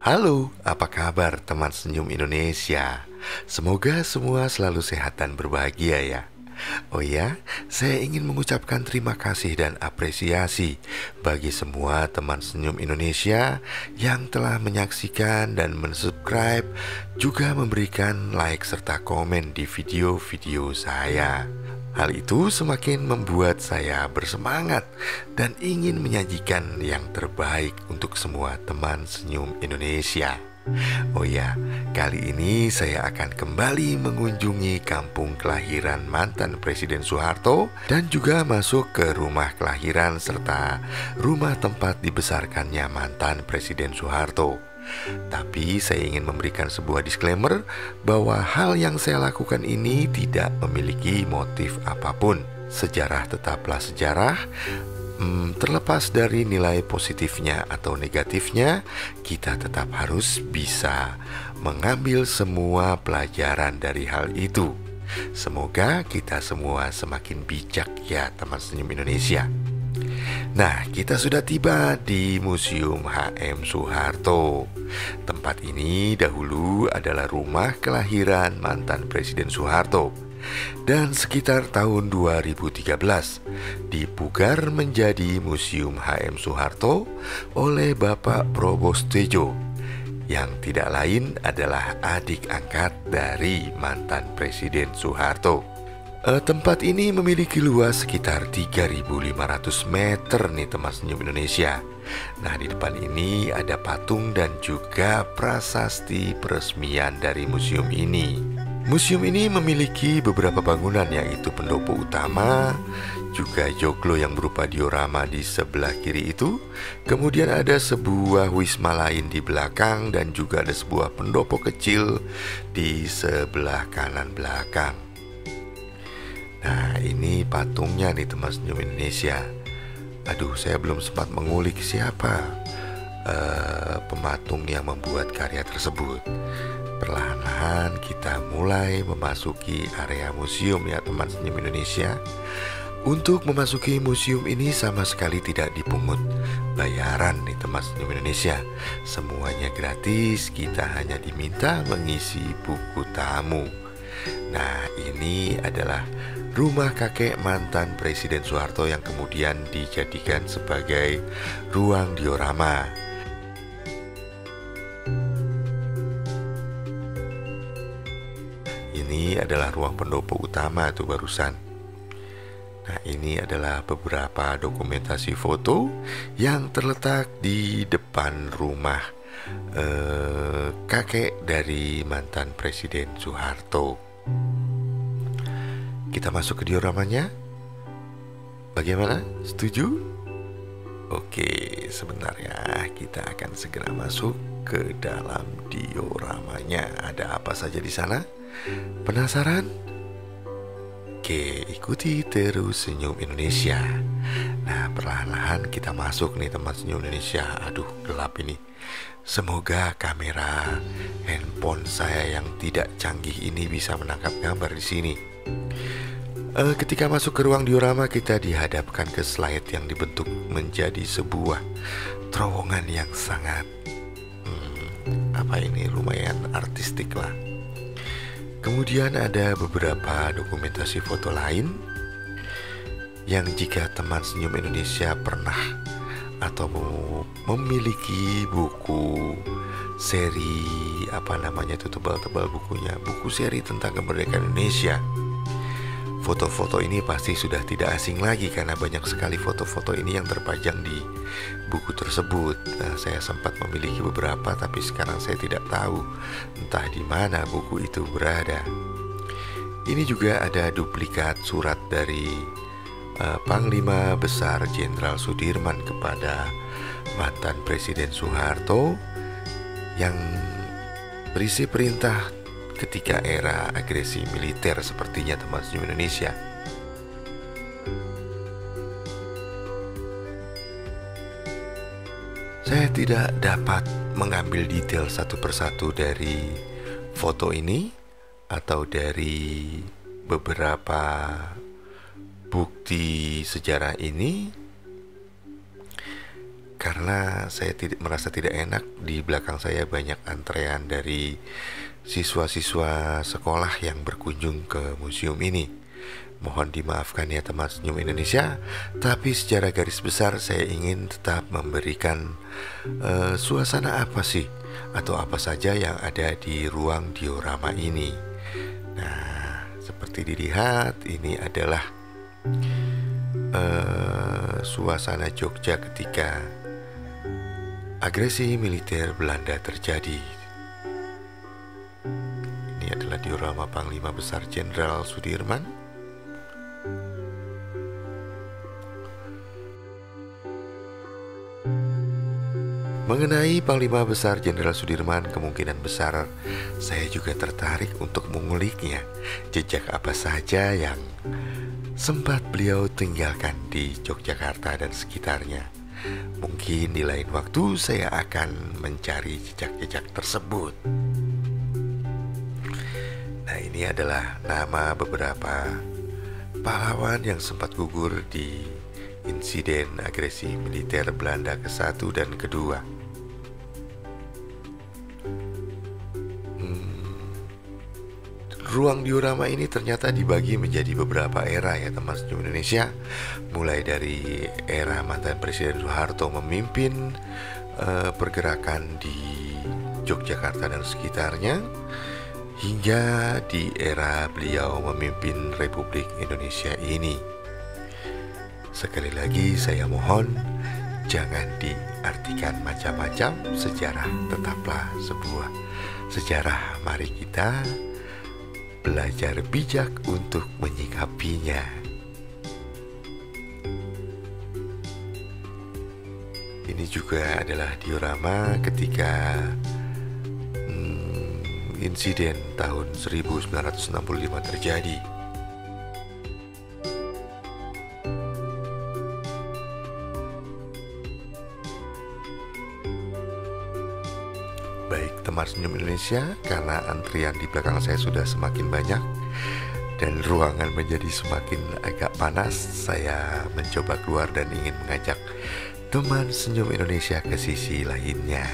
Halo, apa kabar teman senyum Indonesia? Semoga semua selalu sehat dan berbahagia ya. Oh ya, saya ingin mengucapkan terima kasih dan apresiasi bagi semua teman senyum Indonesia yang telah menyaksikan dan mensubscribe, juga memberikan like serta komen di video-video saya. Hal itu semakin membuat saya bersemangat dan ingin menyajikan yang terbaik untuk semua teman senyum Indonesia. Oh ya, kali ini saya akan kembali mengunjungi kampung kelahiran mantan Presiden Soeharto dan juga masuk ke rumah kelahiran serta rumah tempat dibesarkannya mantan Presiden Soeharto. Tapi saya ingin memberikan sebuah disclaimer bahwa hal yang saya lakukan ini tidak memiliki motif apapun. Sejarah tetaplah sejarah. Terlepas dari nilai positifnya atau negatifnya, kita tetap harus bisa mengambil semua pelajaran dari hal itu. Semoga kita semua semakin bijak ya teman senyum Indonesia. Nah, kita sudah tiba di Museum HM Soeharto. Tempat ini dahulu adalah rumah kelahiran mantan Presiden Soeharto. Dan sekitar tahun 2013 dipugar menjadi Museum HM Soeharto oleh Bapak Probostejo, yang tidak lain adalah adik angkat dari mantan Presiden Soeharto. Tempat ini memiliki luas sekitar 3.500 meter nih teman senyum Indonesia. Nah, di depan ini ada patung dan juga prasasti peresmian dari museum ini. Museum ini memiliki beberapa bangunan, yaitu pendopo utama, juga joglo yang berupa diorama di sebelah kiri itu. Kemudian ada sebuah wisma lain di belakang dan juga ada sebuah pendopo kecil di sebelah kanan belakang. Nah, ini patungnya nih teman senyum Indonesia. Aduh, saya belum sempat mengulik siapa pematung yang membuat karya tersebut. Perlahan-lahan kita mulai memasuki area museum ya teman senyum Indonesia. Untuk memasuki museum ini sama sekali tidak dipungut bayaran nih teman senyum Indonesia. Semuanya gratis, kita hanya diminta mengisi buku tamu. Nah, ini adalah rumah kakek mantan Presiden Soeharto yang kemudian dijadikan sebagai ruang diorama. Ini adalah ruang pendopo utama tuh barusan. Nah, ini adalah beberapa dokumentasi foto yang terletak di depan rumah kakek dari mantan Presiden Soeharto. Kita masuk ke dioramanya. Bagaimana? Setuju? Oke, sebentar ya. Kita akan segera masuk ke dalam dioramanya. Ada apa saja di sana? Penasaran? Oke, ikuti terus Senyum Indonesia. Nah, perlahan-lahan kita masuk nih teman Senyum Indonesia. Aduh, gelap ini. Semoga kamera handphone saya yang tidak canggih ini bisa menangkap gambar di sini. Ketika masuk ke ruang diorama, kita dihadapkan ke slide yang dibentuk menjadi sebuah terowongan yang sangat lumayan artistik lah. Kemudian ada beberapa dokumentasi foto lain yang jika teman senyum Indonesia pernah atau memiliki buku seri tebal-tebal bukunya, buku seri tentang kemerdekaan Indonesia, foto-foto ini pasti sudah tidak asing lagi karena banyak sekali foto-foto ini yang terpajang di buku tersebut. Nah, saya sempat memiliki beberapa, tapi sekarang saya tidak tahu entah di mana buku itu berada. Ini juga ada duplikat surat dari Panglima Besar Jenderal Sudirman kepada mantan Presiden Soeharto yang berisi perintah ketika era agresi militer sepertinya teman senyum Indonesia. Saya tidak dapat mengambil detail satu persatu dari foto ini atau dari beberapa bukti sejarah ini karena saya merasa tidak enak. Di belakang saya banyak antrean dari siswa-siswa sekolah yang berkunjung ke museum ini. Mohon dimaafkan ya teman Senyum Indonesia, tapi secara garis besar saya ingin tetap memberikan suasana apa sih atau apa saja yang ada di ruang diorama ini. Nah, seperti dilihat ini adalah suasana Jogja ketika agresi militer Belanda terjadi. Ini adalah diorama Panglima Besar Jenderal Sudirman. Mengenai Panglima Besar Jenderal Sudirman, kemungkinan besar saya juga tertarik untuk menguliknya. Jejak apa saja yang sempat beliau tinggalkan di Yogyakarta dan sekitarnya. Mungkin di lain waktu saya akan mencari jejak-jejak tersebut. Nah, ini adalah nama beberapa pahlawan yang sempat gugur di insiden agresi militer Belanda ke-1 dan ke-2. Ruang diorama ini ternyata dibagi menjadi beberapa era ya teman Senyum Indonesia. Mulai dari era mantan Presiden Soeharto memimpin pergerakan di Yogyakarta dan sekitarnya, hingga di era beliau memimpin Republik Indonesia ini. Sekali lagi saya mohon jangan diartikan macam-macam. Sejarah tetaplah sebuah sejarah. Mari kita belajar bijak untuk menyikapinya. Ini juga adalah diorama ketika insiden tahun 1965 terjadi. Baik teman Senyum Indonesia, karena antrian di belakang saya sudah semakin banyak dan ruangan menjadi semakin agak panas, saya mencoba keluar dan ingin mengajak teman Senyum Indonesia ke sisi lainnya.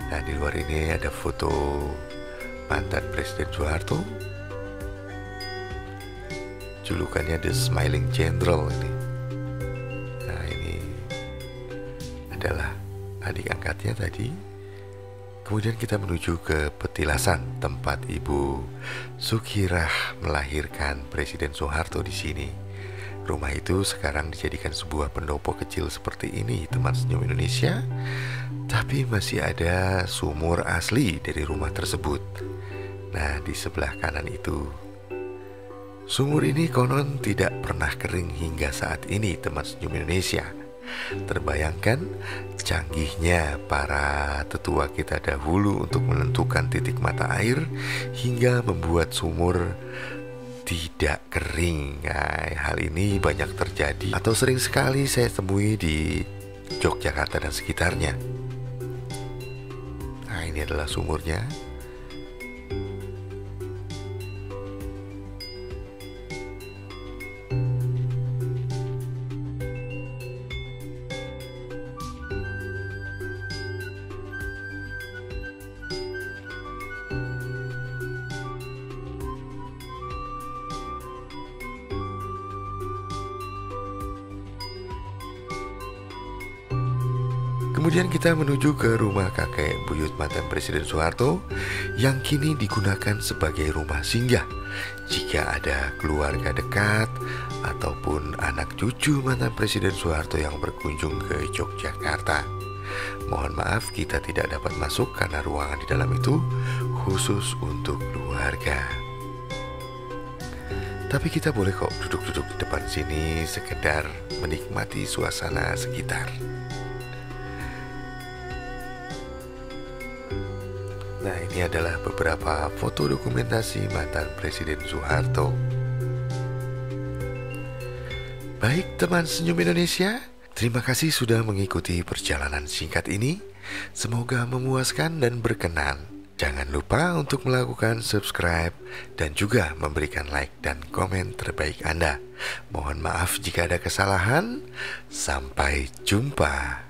Nah, di luar ini ada foto mantan Presiden Soeharto, julukannya The Smiling General ini. Nah, ini adalah adik angkatnya tadi. Kemudian kita menuju ke petilasan tempat Ibu Sukirah melahirkan Presiden Soeharto di sini. Rumah itu sekarang dijadikan sebuah pendopo kecil seperti ini, teman Senyum Indonesia. Tapi masih ada sumur asli dari rumah tersebut. Nah, di sebelah kanan itu. Sumur ini konon tidak pernah kering hingga saat ini, teman Senyum Indonesia. Terbayangkan canggihnya para tetua kita dahulu untuk menentukan titik mata air hingga membuat sumur tidak kering. Nah, hal ini banyak terjadi atau sering sekali saya temui di Yogyakarta dan sekitarnya. Nah, ini adalah sumurnya. Kemudian kita menuju ke rumah kakek buyut mantan Presiden Soeharto yang kini digunakan sebagai rumah singgah jika ada keluarga dekat ataupun anak cucu mantan Presiden Soeharto yang berkunjung ke Yogyakarta. Mohon maaf kita tidak dapat masuk karena ruangan di dalam itu khusus untuk keluarga. Tapi kita boleh kok duduk-duduk di depan sini sekedar menikmati suasana sekitar. Nah, ini adalah beberapa foto dokumentasi mantan Presiden Soeharto. Baik teman Senyum Indonesia, terima kasih sudah mengikuti perjalanan singkat ini. Semoga memuaskan dan berkenan. Jangan lupa untuk melakukan subscribe dan juga memberikan like dan komen terbaik Anda. Mohon maaf jika ada kesalahan. Sampai jumpa.